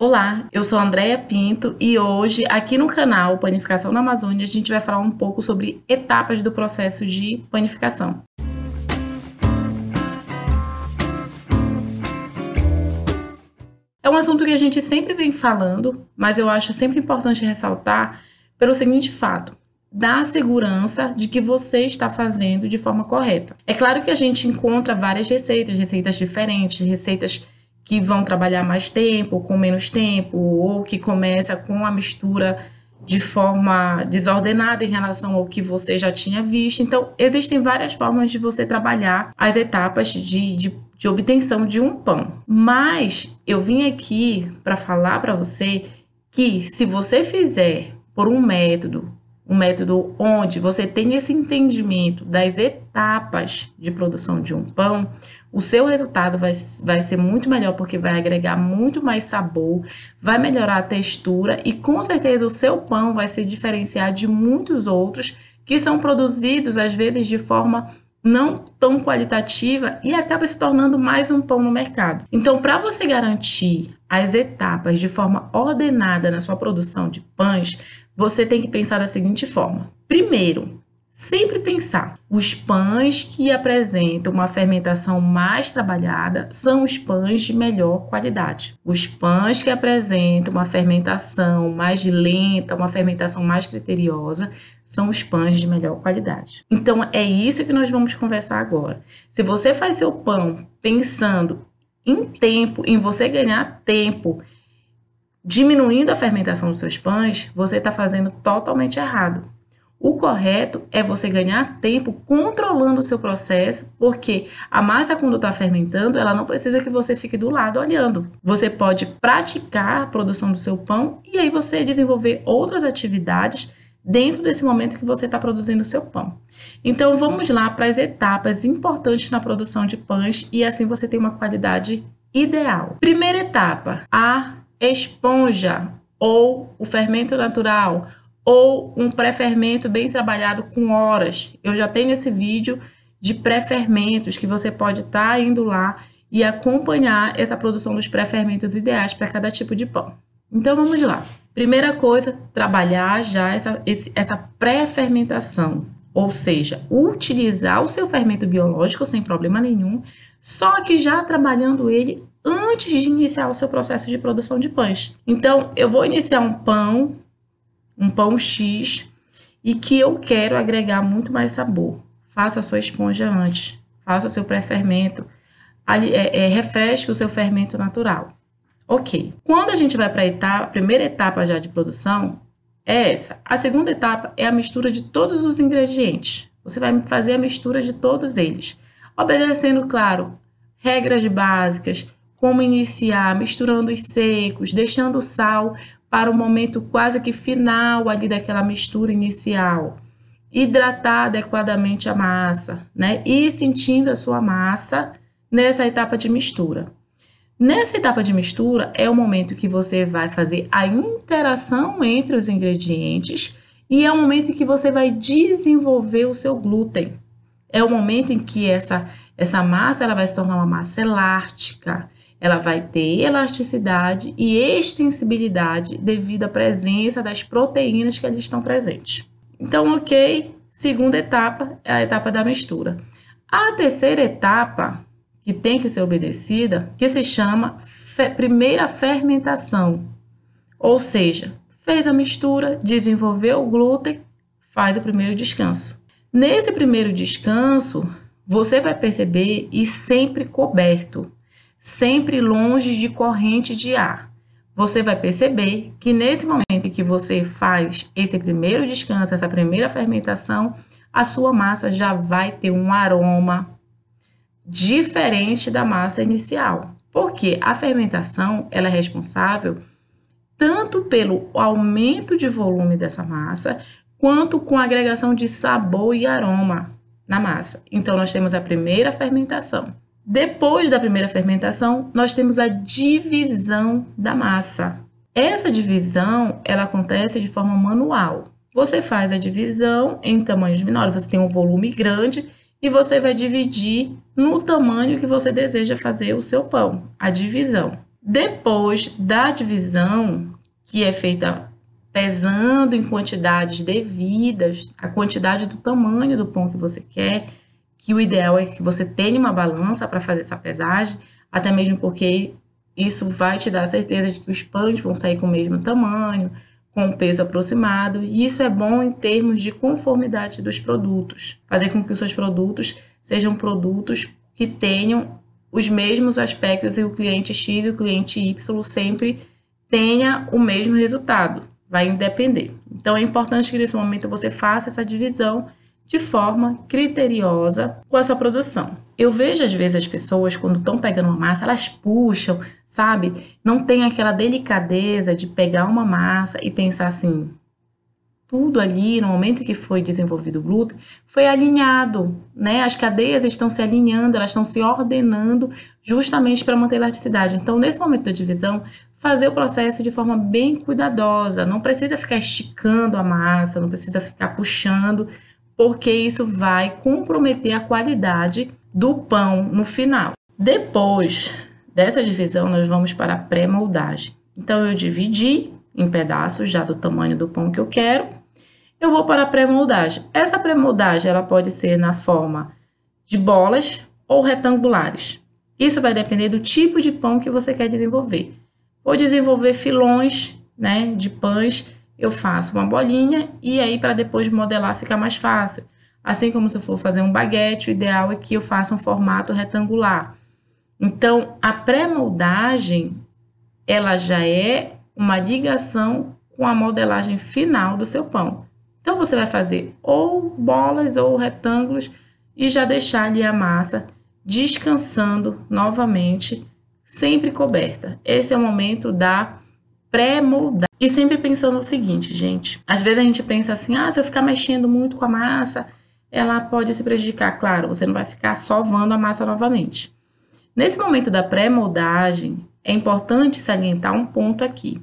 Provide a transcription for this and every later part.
Olá, eu sou a Andréia Pinto e hoje, aqui no canal Panificação na Amazônia, a gente vai falar um pouco sobre etapas do processo de panificação. É um assunto que a gente sempre vem falando, mas eu acho sempre importante ressaltar pelo seguinte fato: dá a segurança de que você está fazendo de forma correta. É claro que a gente encontra várias receitas diferentes, receitas que vão trabalhar mais tempo, com menos tempo, ou que começa com a mistura de forma desordenada em relação ao que você já tinha visto. Então, existem várias formas de você trabalhar as etapas de obtenção de um pão. Mas eu vim aqui para falar para você que se você fizer por um método onde você tem esse entendimento das etapas de produção de um pão, o seu resultado vai ser muito melhor, porque vai agregar muito mais sabor, vai melhorar a textura e com certeza o seu pão vai se diferenciar de muitos outros que são produzidos às vezes de forma não tão qualitativa e acaba se tornando mais um pão no mercado. Então, para você garantir as etapas de forma ordenada na sua produção de pães, você tem que pensar da seguinte forma. Primeiro, sempre pensar, os pães que apresentam uma fermentação mais trabalhada são os pães de melhor qualidade. Os pães que apresentam uma fermentação mais lenta, uma fermentação mais criteriosa, são os pães de melhor qualidade. Então, é isso que nós vamos conversar agora. Se você faz seu pão pensando em tempo, em você ganhar tempo, diminuindo a fermentação dos seus pães, você está fazendo totalmente errado. O correto é você ganhar tempo controlando o seu processo, porque a massa, quando está fermentando, ela não precisa que você fique do lado olhando. Você pode praticar a produção do seu pão e aí você desenvolver outras atividades dentro desse momento que você está produzindo o seu pão. Então, vamos lá para as etapas importantes na produção de pães e assim você tem uma qualidade ideal. Primeira etapa, a esponja ou o fermento natural ou um pré-fermento bem trabalhado com horas. Eu já tenho esse vídeo de pré-fermentos que você pode estar indo lá e acompanhar essa produção dos pré-fermentos ideais para cada tipo de pão. Então, vamos lá. Primeira coisa, trabalhar já essa pré-fermentação, ou seja, utilizar o seu fermento biológico sem problema nenhum, só que já trabalhando ele antes de iniciar o seu processo de produção de pães. Então, eu vou iniciar um pão X, e que eu quero agregar muito mais sabor. Faça a sua esponja antes, faça o seu pré-fermento, refresque o seu fermento natural. Ok. Quando a gente vai para a primeira etapa já de produção, é essa. A segunda etapa é a mistura de todos os ingredientes. Você vai fazer a mistura de todos eles, obedecendo, claro, regras básicas, como iniciar, misturando os secos, deixando o sal para o momento quase que final ali daquela mistura inicial. Hidratar adequadamente a massa, né? E sentindo a sua massa nessa etapa de mistura. Nessa etapa de mistura é o momento que você vai fazer a interação entre os ingredientes e é o momento que você vai desenvolver o seu glúten. É o momento em que essa massa ela vai se tornar uma massa elástica. Ela vai ter elasticidade e extensibilidade devido à presença das proteínas que ali estão presentes. Então, ok, segunda etapa é a etapa da mistura. A terceira etapa, que tem que ser obedecida, que se chama primeira fermentação. Ou seja, fez a mistura, desenvolveu o glúten, faz o primeiro descanso. Nesse primeiro descanso, você vai perceber e sempre coberto, sempre longe de corrente de ar. Você vai perceber que nesse momento que você faz esse primeiro descanso, essa primeira fermentação, a sua massa já vai ter um aroma diferente da massa inicial. Porque a fermentação ela é responsável tanto pelo aumento de volume dessa massa, quanto com a agregação de sabor e aroma na massa. Então, nós temos a primeira fermentação. Depois da primeira fermentação, nós temos a divisão da massa. Essa divisão, ela acontece de forma manual. Você faz a divisão em tamanhos menores, você tem um volume grande e você vai dividir no tamanho que você deseja fazer o seu pão, a divisão. Depois da divisão, que é feita pesando em quantidades devidas, a quantidade do tamanho do pão que você quer, que o ideal é que você tenha uma balança para fazer essa pesagem, até mesmo porque isso vai te dar a certeza de que os pães vão sair com o mesmo tamanho, com o peso aproximado, e isso é bom em termos de conformidade dos produtos, fazer com que os seus produtos sejam produtos que tenham os mesmos aspectos e o cliente X e o cliente Y sempre tenha o mesmo resultado, vai depender. Então é importante que nesse momento você faça essa divisão de forma criteriosa com a sua produção. Eu vejo às vezes as pessoas quando estão pegando uma massa, elas puxam, sabe? Não tem aquela delicadeza de pegar uma massa e pensar assim, tudo ali, no momento que foi desenvolvido o glúten, foi alinhado, né? As cadeias estão se alinhando, elas estão se ordenando justamente para manter a elasticidade. Então, nesse momento da divisão, fazer o processo de forma bem cuidadosa. Não precisa ficar esticando a massa, não precisa ficar puxando, porque isso vai comprometer a qualidade do pão no final. Depois dessa divisão, nós vamos para a pré-moldagem. Então, eu dividi em pedaços já do tamanho do pão que eu quero. Eu vou para a pré-moldagem. Essa pré-moldagem ela pode ser na forma de bolas ou retangulares. Isso vai depender do tipo de pão que você quer desenvolver. Vou desenvolver filões, né, de pães, eu faço uma bolinha e aí para depois modelar fica mais fácil. Assim como se eu for fazer um baguete, o ideal é que eu faça um formato retangular. Então, a pré-moldagem, ela já é uma ligação com a modelagem final do seu pão. Então, você vai fazer ou bolas ou retângulos e já deixar ali a massa descansando novamente, sempre coberta. Esse é o momento da pré-moldagem. E sempre pensando o seguinte, gente, às vezes a gente pensa assim, se eu ficar mexendo muito com a massa, ela pode se prejudicar. Claro, você não vai ficar sovando a massa novamente. Nesse momento da pré-moldagem, é importante salientar um ponto aqui.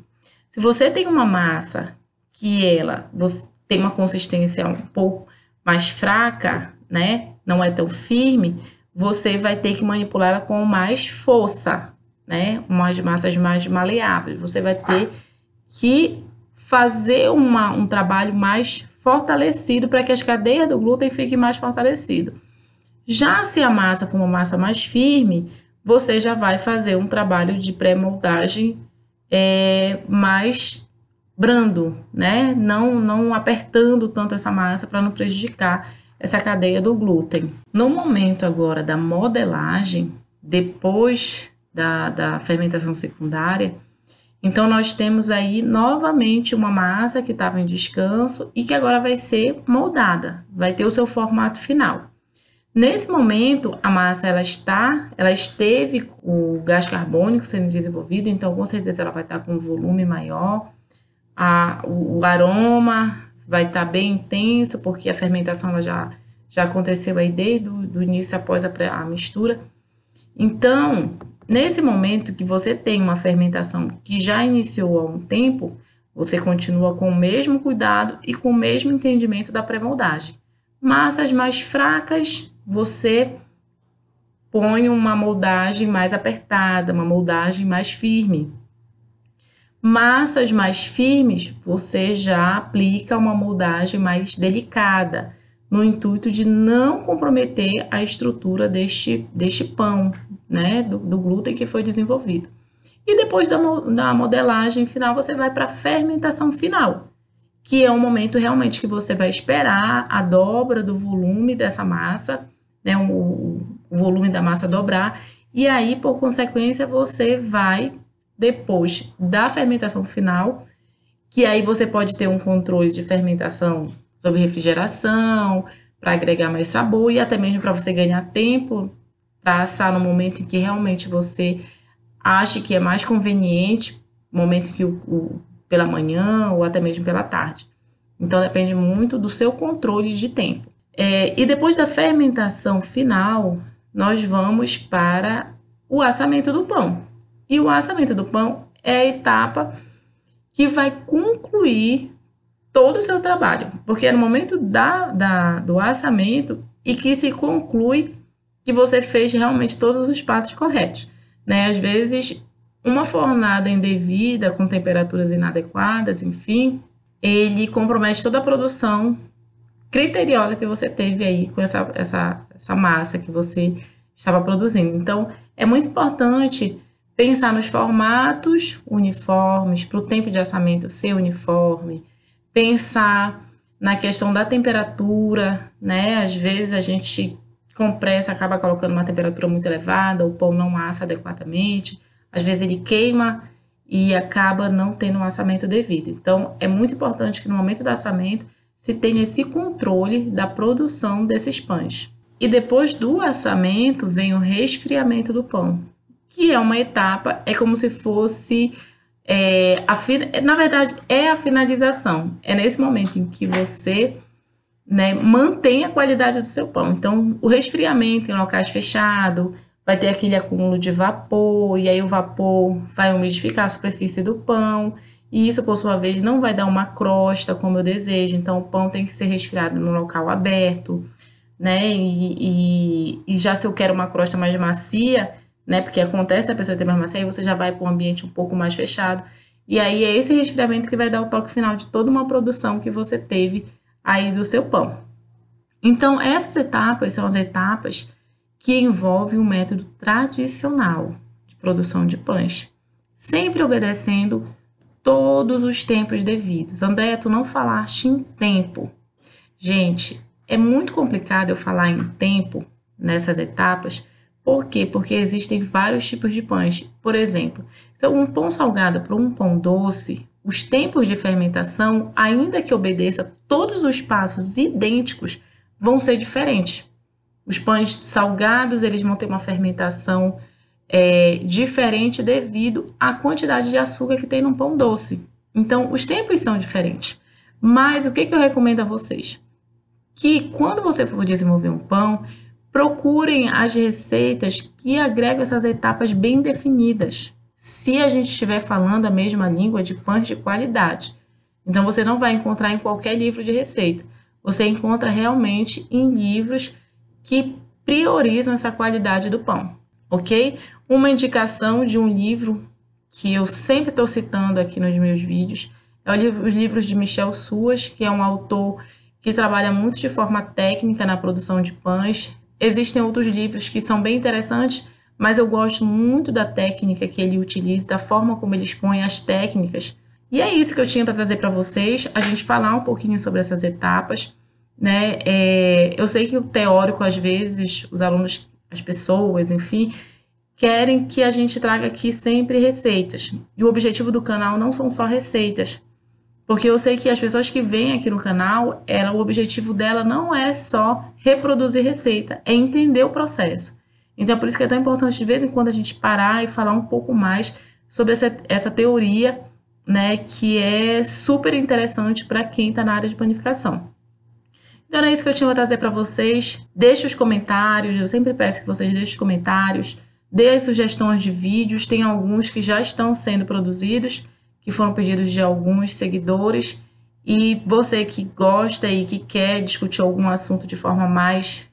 Se você tem uma massa que ela tem uma consistência um pouco mais fraca, né? Não é tão firme, você vai ter que manipular ela com mais força, né? Umas massas mais maleáveis. Você vai ter que fazer um trabalho mais fortalecido para que as cadeias do glúten fiquem mais fortalecidas. Já se a massa for uma massa mais firme, você já vai fazer um trabalho de pré-moldagem mais brando, né? Não apertando tanto essa massa para não prejudicar essa cadeia do glúten. No momento agora da modelagem, depois da fermentação secundária, então nós temos aí novamente uma massa que estava em descanso e que agora vai ser moldada, vai ter o seu formato final. Nesse momento, a massa ela esteve com o gás carbônico sendo desenvolvido, então com certeza ela vai estar com um volume maior, o aroma vai estar bem intenso, porque a fermentação ela já aconteceu aí desde o início após a mistura. Então, nesse momento que você tem uma fermentação que já iniciou há um tempo, você continua com o mesmo cuidado e com o mesmo entendimento da pré-moldagem. Massas mais fracas, você põe uma moldagem mais apertada, uma moldagem mais firme. Massas mais firmes, você já aplica uma moldagem mais delicada, no intuito de não comprometer a estrutura deste pão, né, do glúten que foi desenvolvido. E depois da modelagem final, você vai para a fermentação final, que é um momento realmente que você vai esperar a dobra do volume dessa massa, né, o volume da massa dobrar, e aí, por consequência, você vai, depois da fermentação final, que aí você pode ter um controle de fermentação sobre refrigeração, para agregar mais sabor e até mesmo para você ganhar tempo para assar no momento em que realmente você acha que é mais conveniente, momento que pela manhã ou até mesmo pela tarde. Então, depende muito do seu controle de tempo. E depois da fermentação final, nós vamos para o assamento do pão. E o assamento do pão é a etapa que vai concluir todo o seu trabalho, porque é no momento do assamento e que se conclui que você fez realmente todos os passos corretos, né? Às vezes, uma fornada indevida, com temperaturas inadequadas, enfim, ele compromete toda a produção criteriosa que você teve aí com essa massa que você estava produzindo. Então, é muito importante pensar nos formatos uniformes, para o tempo de assamento ser uniforme, pensar na questão da temperatura, né? Às vezes a gente com pressa acaba colocando uma temperatura muito elevada, o pão não assa adequadamente, às vezes ele queima e acaba não tendo um assamento devido. Então, é muito importante que no momento do assamento se tenha esse controle da produção desses pães. E depois do assamento vem o resfriamento do pão, que é uma etapa, é como se fosse, na verdade, é a finalização. É nesse momento em que você, né, mantém a qualidade do seu pão. Então, o resfriamento em locais fechados, vai ter aquele acúmulo de vapor, e aí o vapor vai umidificar a superfície do pão, e isso, por sua vez, não vai dar uma crosta como eu desejo. Então, o pão tem que ser resfriado no local aberto, né? E já se eu quero uma crosta mais macia, né? Porque acontece a pessoa ter mais macia, aí você já vai para um ambiente um pouco mais fechado. E aí é esse resfriamento que vai dar o toque final de toda uma produção que você teve aí do seu pão. Então, essas etapas são as etapas que envolvem o método tradicional de produção de pães, sempre obedecendo todos os tempos devidos. Andréia, tu não falaste em tempo. Gente, é muito complicado eu falar em tempo nessas etapas. Por quê? Porque existem vários tipos de pães. Por exemplo, se um pão salgado para um pão doce, os tempos de fermentação, ainda que obedeça todos os passos idênticos, vão ser diferentes. Os pães salgados, eles vão ter uma fermentação diferente devido à quantidade de açúcar que tem num pão doce. Então, os tempos são diferentes. Mas o que eu recomendo a vocês? Que quando você for desenvolver um pão, procurem as receitas que agregam essas etapas bem definidas. Se a gente estiver falando a mesma língua de pães de qualidade. Então, você não vai encontrar em qualquer livro de receita. Você encontra realmente em livros que priorizam essa qualidade do pão, ok? Uma indicação de um livro que eu sempre estou citando aqui nos meus vídeos é os livros de Michel Suas, que é um autor que trabalha muito de forma técnica na produção de pães. Existem outros livros que são bem interessantes, mas eu gosto muito da técnica que ele utiliza, da forma como ele expõe as técnicas. E é isso que eu tinha para trazer para vocês, a gente falar um pouquinho sobre essas etapas, né? Eu sei que o teórico, às vezes, os alunos, as pessoas, enfim, querem que a gente traga aqui sempre receitas. E o objetivo do canal não são só receitas. Porque eu sei que as pessoas que vêm aqui no canal, o objetivo dela não é só reproduzir receita, é entender o processo. Então, é por isso que é tão importante, de vez em quando, a gente parar e falar um pouco mais sobre essa teoria, né, que é super interessante para quem está na área de panificação. Então, é isso que eu tinha para trazer para vocês. Deixe os comentários, eu sempre peço que vocês deixem os comentários, dê as sugestões de vídeos, tem alguns que já estão sendo produzidos, que foram pedidos de alguns seguidores, e você que gosta e que quer discutir algum assunto de forma mais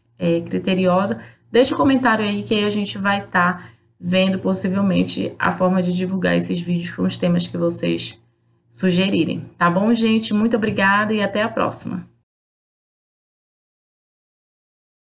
criteriosa, deixa um comentário aí que aí a gente vai estar vendo possivelmente a forma de divulgar esses vídeos com os temas que vocês sugerirem. Tá bom, gente? Muito obrigada e até a próxima.